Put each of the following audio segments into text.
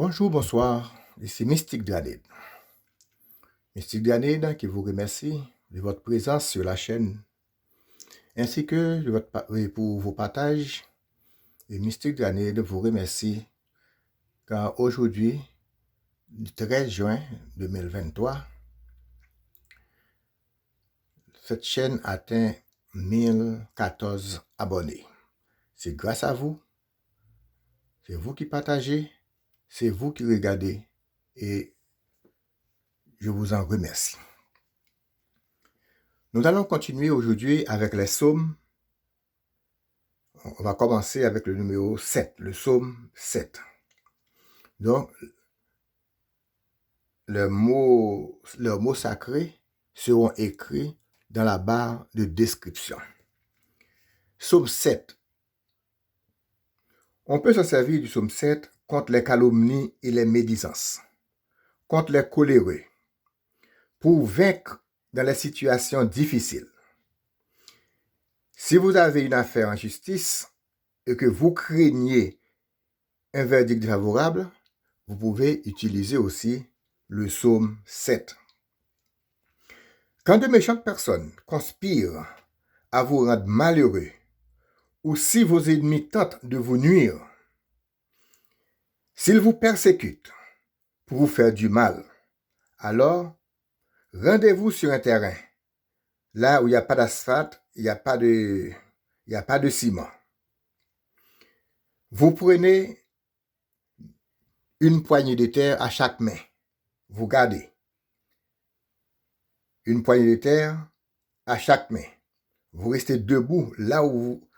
Bonjour, bonsoir, ici Mystique Granide. Mystique Granide qui vous remercie de votre présence sur la chaîne ainsi que pour vos partages. Et Mystique Granide vous remercie car aujourd'hui, le 13 juin 2023, cette chaîne atteint 1014 abonnés. C'est grâce à vous, c'est vous qui partagez, c'est vous qui regardez et je vous en remercie. Nous allons continuer aujourd'hui avec les psaumes. On va commencer avec le numéro 7, le psaume 7. Donc, leurs mots sacrés seront écrits dans la barre de description. Psaume 7. On peut se servir du psaume 7 contre les calomnies et les médisances, contre les coléreux, pour vaincre dans les situations difficiles. Si vous avez une affaire en justice et que vous craignez un verdict défavorable, vous pouvez utiliser aussi le psaume 7. Quand de méchantes personnes conspirent à vous rendre malheureux, ou si vos ennemis tentent de vous nuire, s'ils vous persécutent pour vous faire du mal, alors rendez-vous sur un terrain, là où il n'y a pas d'asphalte, il n'y a pas de ciment. Vous prenez une poignée de terre à chaque main. Vous gardez une poignée de terre à chaque main. Vous restez debout là où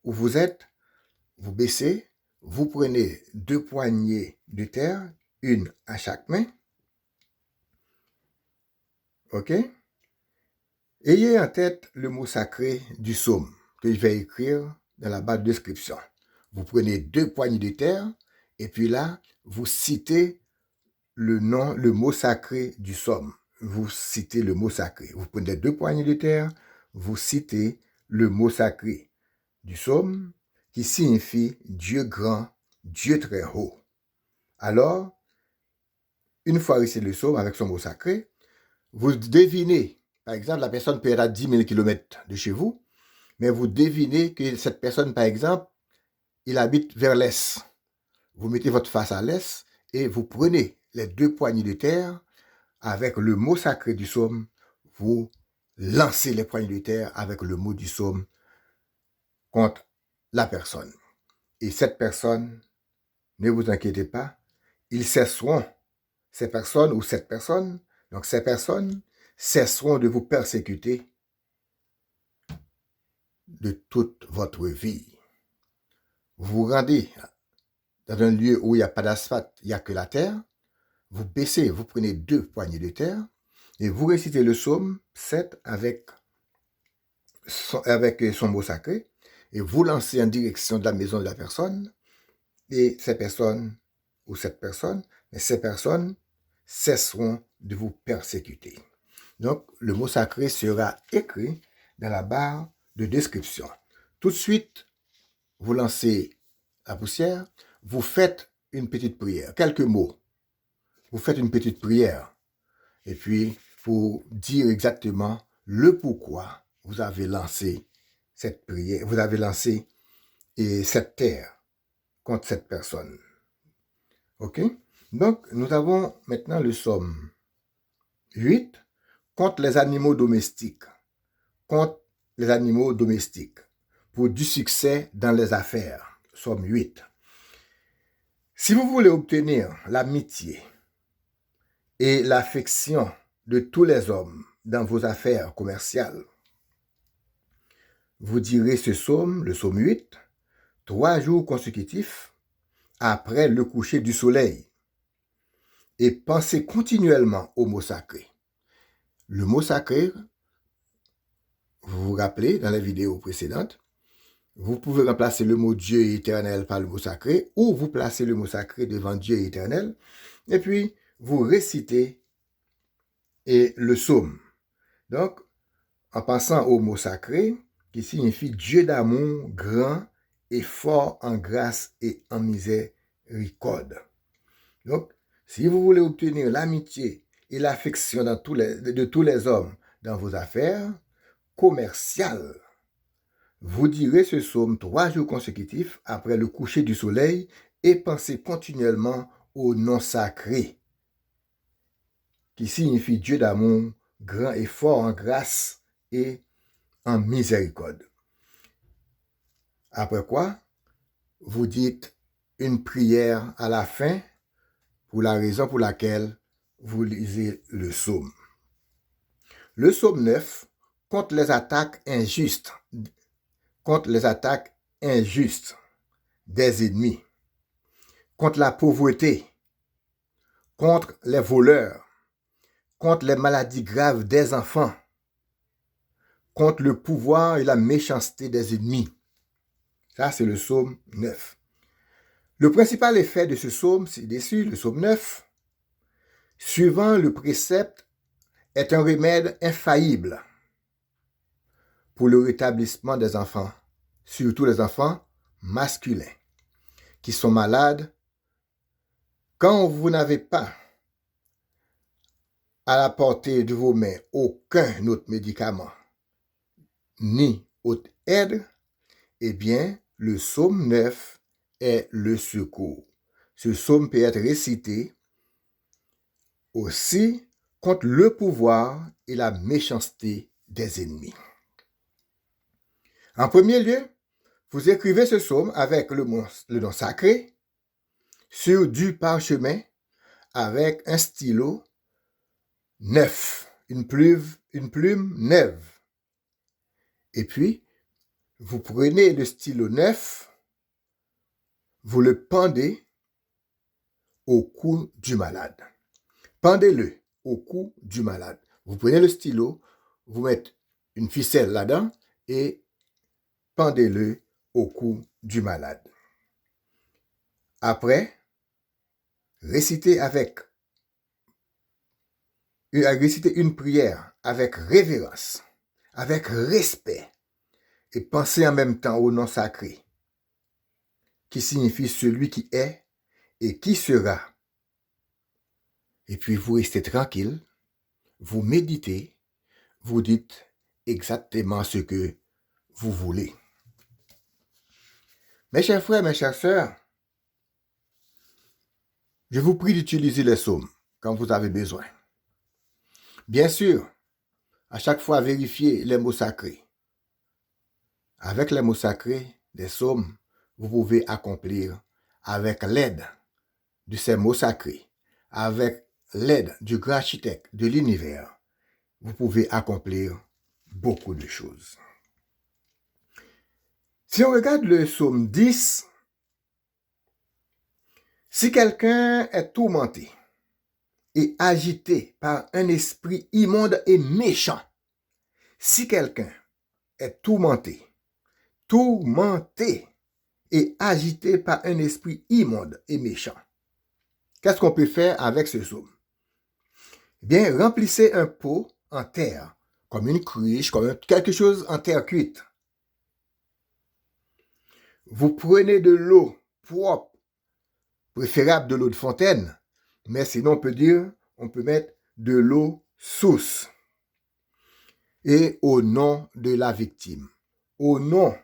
vous êtes. Vous baissez. Vous prenez 2 poignées de terre, une à chaque main. OK? Ayez en tête le mot sacré du psaume que je vais écrire dans la barre de description. Vous prenez 2 poignées de terre et puis là, vous citez le mot sacré du psaume. Vous citez le mot sacré. Vous prenez 2 poignées de terre, vous citez le mot sacré du psaume qui signifie Dieu grand, Dieu très haut. Alors, une fois récité le psaume avec son mot sacré, vous devinez, par exemple, la personne peut être à 10 000 km de chez vous, mais vous devinez que cette personne, par exemple, il habite vers l'est. Vous mettez votre face à l'est et vous prenez les 2 poignées de terre avec le mot sacré du psaume, vous lancez les poignées de terre avec le mot du psaume contre la personne. Et cette personne, ne vous inquiétez pas, ils cesseront, ces personnes ou cette personne, donc ces personnes cesseront de vous persécuter de toute votre vie. Vous vous rendez dans un lieu où il n'y a pas d'asphalte, il n'y a que la terre, vous baissez, vous prenez 2 poignées de terre et vous récitez le psaume 7 avec son mot sacré et vous lancez en direction de la maison de la personne et ces personnes cesseront de vous persécuter. Donc, le mot sacré sera écrit dans la barre de description. Tout de suite, vous lancez la poussière, vous faites une petite prière, quelques mots. Vous faites une petite prière et puis pour dire exactement le pourquoi vous avez lancé cette prière, vous avez lancé cette terre contre cette personne. OK? Donc, nous avons maintenant le psaume 8 contre les animaux domestiques. Contre les animaux domestiques. Pour du succès dans les affaires. Psaume 8. Si vous voulez obtenir l'amitié et l'affection de tous les hommes dans vos affaires commerciales, vous direz ce psaume, le psaume 8, 3 jours consécutifs après le coucher du soleil et pensez continuellement au mot sacré. Le mot sacré, vous vous rappelez dans la vidéo précédente, vous pouvez remplacer le mot Dieu éternel par le mot sacré ou vous placez le mot sacré devant Dieu éternel et puis vous récitez le psaume. Donc, en passant au mot sacré qui signifie Dieu d'amour grand et fort en grâce et en miséricorde. miséricorde. Donc, si vous voulez obtenir l'amitié et l'affection de tous les hommes dans vos affaires commerciales, vous direz ce psaume 3 jours consécutifs après le coucher du soleil et pensez continuellement au nom sacré, qui signifie Dieu d'amour, grand et fort en grâce et en miséricorde. Après quoi, vous dites une prière à la fin pour la raison pour laquelle vous lisez le psaume. Le psaume 9 contre les attaques injustes des ennemis, contre la pauvreté, contre les voleurs, contre les maladies graves des enfants, contre le pouvoir et la méchanceté des ennemis. Ça, c'est le psaume 9. Le principal effet de ce psaume, c'est dessus, le psaume 9, suivant le précepte, est un remède infaillible pour le rétablissement des enfants, surtout les enfants masculins qui sont malades. Quand vous n'avez pas à la portée de vos mains aucun autre médicament, ni autre aide, eh bien, le psaume 9 est le secours. Ce psaume peut être récité aussi contre le pouvoir et la méchanceté des ennemis. En premier lieu, vous écrivez ce psaume avec le nom sacré sur du parchemin avec un stylo neuf, une plume neuve. Et puis, vous prenez le stylo neuf, vous le pendez au cou du malade. Pendez-le au cou du malade. Vous prenez le stylo, vous mettez une ficelle là-dedans et pendez-le au cou du malade. Après, récitez une prière avec révérence, avec respect, et pensez en même temps au nom sacré, qui signifie celui qui est et qui sera. Et puis vous restez tranquille, vous méditez, vous dites exactement ce que vous voulez. Mes chers frères, mes chères sœurs, je vous prie d'utiliser les psaumes quand vous avez besoin. Bien sûr, à chaque fois, vérifiez les mots sacrés. Avec les mots sacrés des psaumes, vous pouvez accomplir, avec l'aide de ces mots sacrés, avec l'aide du grand architecte de l'univers, vous pouvez accomplir beaucoup de choses. Si on regarde le psaume 10, si quelqu'un est tourmenté et agité par un esprit immonde et méchant, si quelqu'un est tourmenté et agité par un esprit immonde et méchant, qu'est-ce qu'on peut faire avec ce psaume? Eh bien, remplissez un pot en terre, comme une cruche, comme quelque chose en terre cuite. Vous prenez de l'eau propre, préférable de l'eau de fontaine, mais sinon on peut mettre de l'eau source. Et au nom de la victime, au nom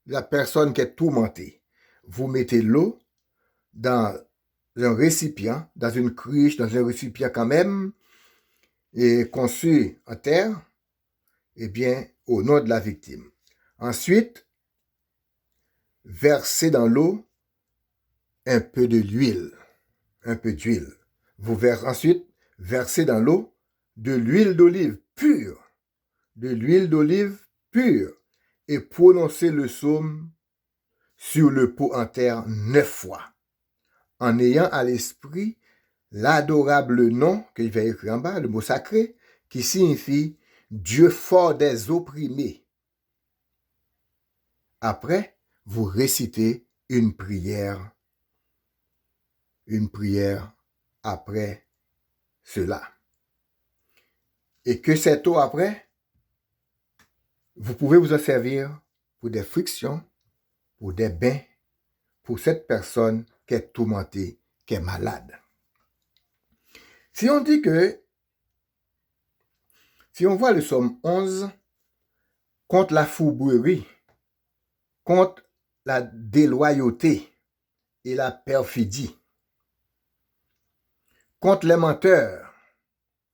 de la personne qui est tourmentée, vous mettez l'eau dans un récipient, dans une cruche, dans un récipient quand même, et conçu en terre, eh bien, au nom de la victime. Ensuite, versez dans l'eau un peu d'huile. Ensuite, versez dans l'eau de l'huile d'olive pure. Et prononcez le psaume sur le pot en terre 9 fois, en ayant à l'esprit l'adorable nom qu'il va écrire en bas, le mot sacré, qui signifie Dieu fort des opprimés. Après, vous récitez une prière après cela. Et que cette eau après, vous pouvez vous en servir pour des frictions, pour des bains, pour cette personne qui est tourmenté, qui est malade. Si on dit que, si on voit le psaume 11, contre la fourberie, contre la déloyauté et la perfidie, contre les menteurs,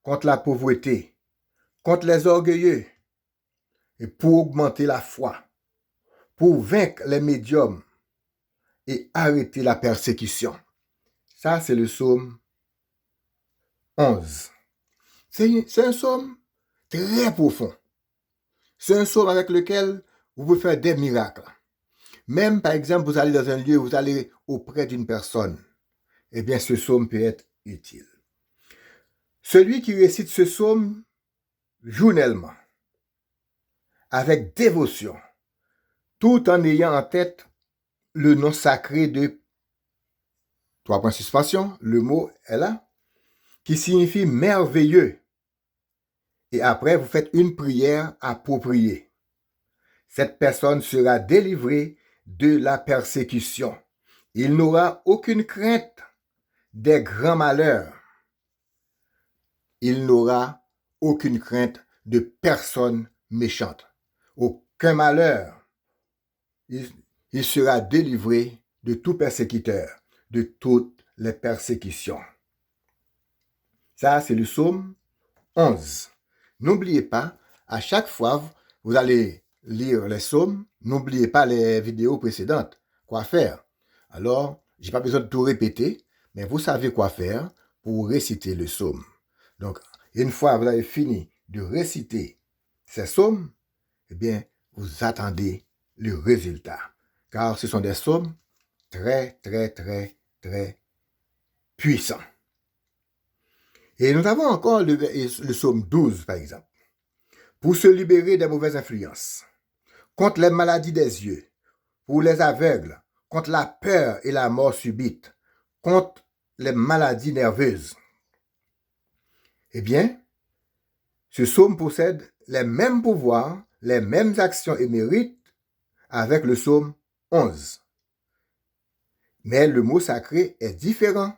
contre la pauvreté, contre les orgueilleux, et pour augmenter la foi, pour vaincre les médiums et arrêter la persécution. Ça, c'est le psaume 11. C'est un psaume très profond. C'est un psaume avec lequel vous pouvez faire des miracles. Même, par exemple, vous allez dans un lieu, vous allez auprès d'une personne, eh bien, ce psaume peut être utile. Celui qui récite ce psaume journellement, avec dévotion, tout en ayant en tête le nom sacré de 3 points de suspension, le mot est là, qui signifie merveilleux. Et après, vous faites une prière appropriée. Cette personne sera délivrée de la persécution. Il n'aura aucune crainte des grands malheurs. Il n'aura aucune crainte de personne méchante. Aucun malheur. Il sera délivré de tout persécuteur, de toutes les persécutions. Ça, c'est le psaume 11. N'oubliez pas, à chaque fois, vous allez lire les psaumes, n'oubliez pas les vidéos précédentes. Quoi faire? Alors, je n'ai pas besoin de tout répéter, mais vous savez quoi faire pour réciter le psaume. Donc, une fois que vous avez fini de réciter ces psaumes, eh bien, vous attendez le résultat. Car ce sont des psaumes très, très, très, très puissants. Et nous avons encore le psaume 12, par exemple. Pour se libérer des mauvaises influences, contre les maladies des yeux, pour les aveugles, contre la peur et la mort subite, contre les maladies nerveuses. Eh bien, ce psaume possède les mêmes pouvoirs, les mêmes actions et mérites avec le psaume 11. Mais le mot sacré est différent.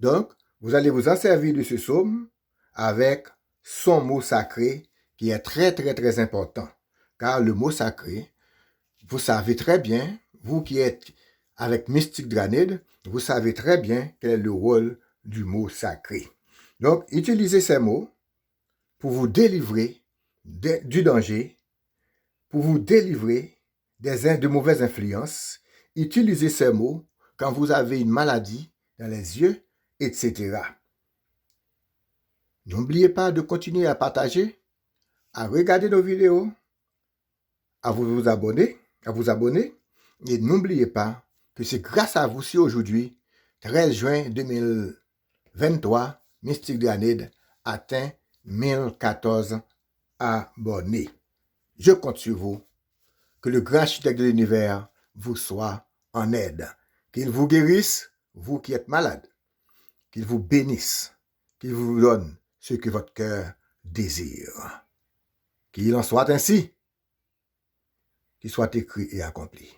Donc, vous allez vous en servir de ce psaume avec son mot sacré qui est très, très, très important. Car le mot sacré, vous savez très bien, vous qui êtes avec Mystique Dranide, vous savez très bien quel est le rôle du mot sacré. Donc, utilisez ces mots pour vous délivrer du danger, pour vous délivrer de mauvaises influences. Utilisez ces mots quand vous avez une maladie dans les yeux, etc. N'oubliez pas de continuer à partager, à regarder nos vidéos, à vous abonner, et n'oubliez pas que c'est grâce à vous si aujourd'hui, 13 juin 2023, Mystique Dranide atteint 1014 abonnés. Je compte sur vous. Que le grand architecte de l'univers vous soit en aide. Qu'il vous guérisse, vous qui êtes malade. Qu'il vous bénisse. Qu'il vous donne ce que votre cœur désire. Qu'il en soit ainsi. Qu'il soit écrit et accompli.